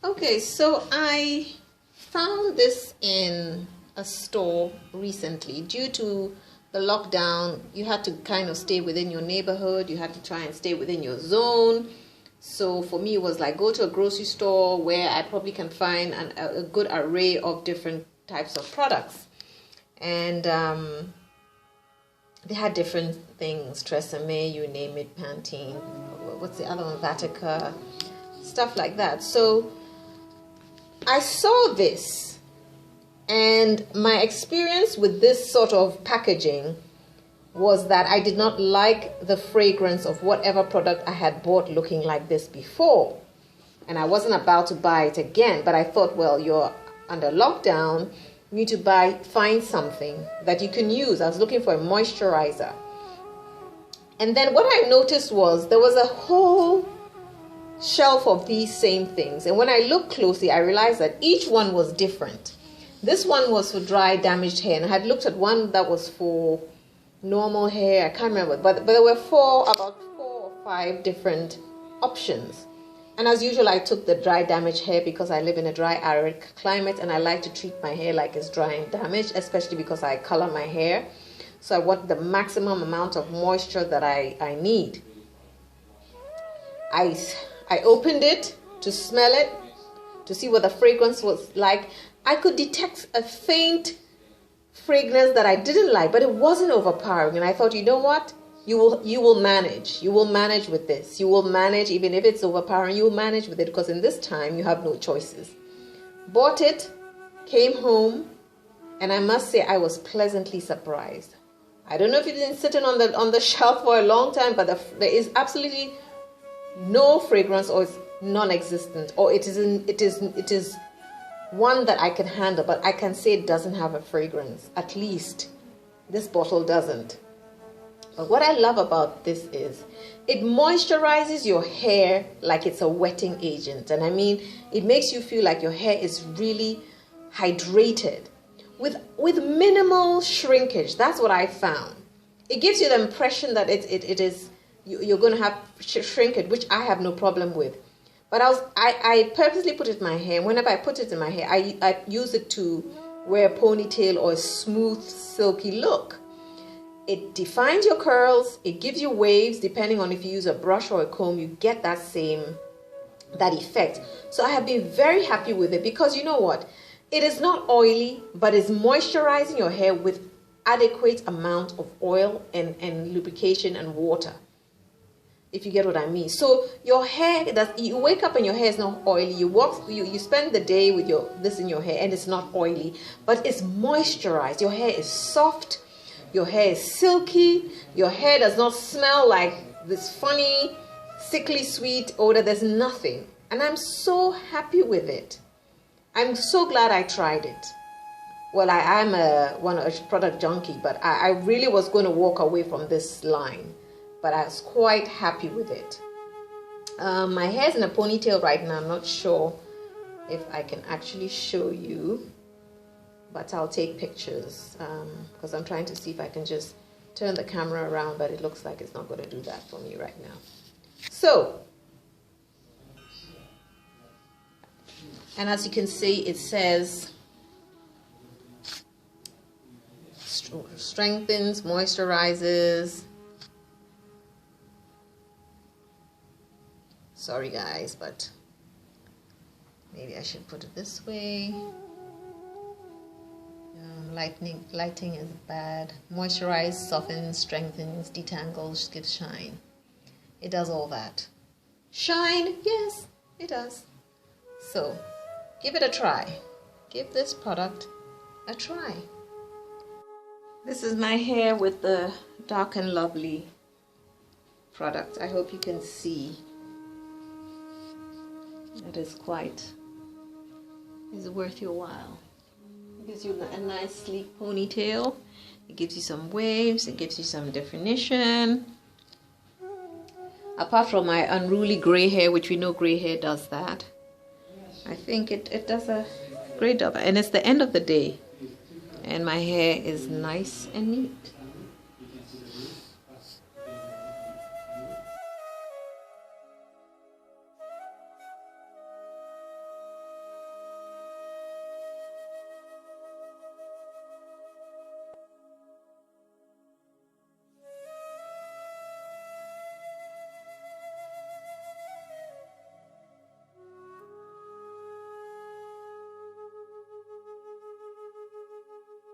Okay, so I found this in a store recently. Due to the lockdown, you had to kind of stay within your neighborhood. You had to try and stay within your zone. So for me, it was like go to a grocery store where I probably can find a good array of different types of products. And they had different things, Tresemme, you name it, Pantene, what's the other one, Vatica, stuff like that. So I saw this, and my experience with this sort of packaging was that I did not like the fragrance of whatever product I had bought looking like this before. And I wasn't about to buy it again, but I thought, well, you're under lockdown, you need to find something that you can use. I was looking for a moisturizer. And then what I noticed was there was a whole shelf of these same things, and when I looked closely I realized that each one was different. This one was for dry, damaged hair, and I had looked at one that was for normal hair. I can't remember, but there were about four or five different options. And as usual, I took the dry, damaged hair because I live in a dry, arid climate, and I like to treat my hair like it's dry and damaged, especially because I color my hair. So I want the maximum amount of moisture that I need. I opened it to smell it, to see what the fragrance was like. I could detect a faint fragrance that I didn't like, but it wasn't overpowering. And I thought, you know what? You will manage. You will manage with this. You will manage, even if it's overpowering, you will manage with it, because in this time you have no choices. Bought it, came home, and I must say I was pleasantly surprised. I don't know if it's been sitting on the shelf for a long time, but there is absolutely no fragrance, or it's non-existent, or it is one that I can handle, but I can say it doesn't have a fragrance. At least this bottle doesn't. But what I love about this is it moisturizes your hair like it's a wetting agent. And I mean, it makes you feel like your hair is really hydrated with minimal shrinkage. That's what I found. It gives you the impression that you're going to have shrinkage, which I have no problem with. But I purposely put it in my hair. Whenever I put it in my hair, I use it to wear a ponytail or a smooth, silky look. It defines your curls. It gives you waves. Depending on if you use a brush or a comb, you get that effect. So I have been very happy with it, because you know what? It is not oily, but it's moisturizing your hair with adequate amount of oil and lubrication and water, if you get what I mean. So your hair, you wake up and your hair is not oily. You spend the day with this in your hair and it's not oily, but it's moisturized. Your hair is soft. Your hair is silky. Your hair does not smell like this funny, sickly sweet odor. There's nothing. And I'm so happy with it. I'm so glad I tried it. Well, I'm a product junkie, but I really was going to walk away from this line. But I was quite happy with it. My hair's in a ponytail right now. I'm not sure if I can actually show you, but I'll take pictures because I'm trying to see if I can just turn the camera around, but it looks like it's not going to do that for me right now. So, and as you can see, it says strengthens, moisturizes. Sorry guys, but maybe I should put it this way. Lighting is bad. Moisturize, softens, strengthens, detangles, gives shine. It does all that. Shine, yes, it does. So, give it a try. Give this product a try. This is my hair with the Dark and Lovely product. I hope you can see. It is worth your while. It gives you a nice sleek ponytail. It gives you some waves. It gives you some definition. Apart from my unruly gray hair, which we know gray hair does that, I think it does a great job. And it's the end of the day, and my hair is nice and neat.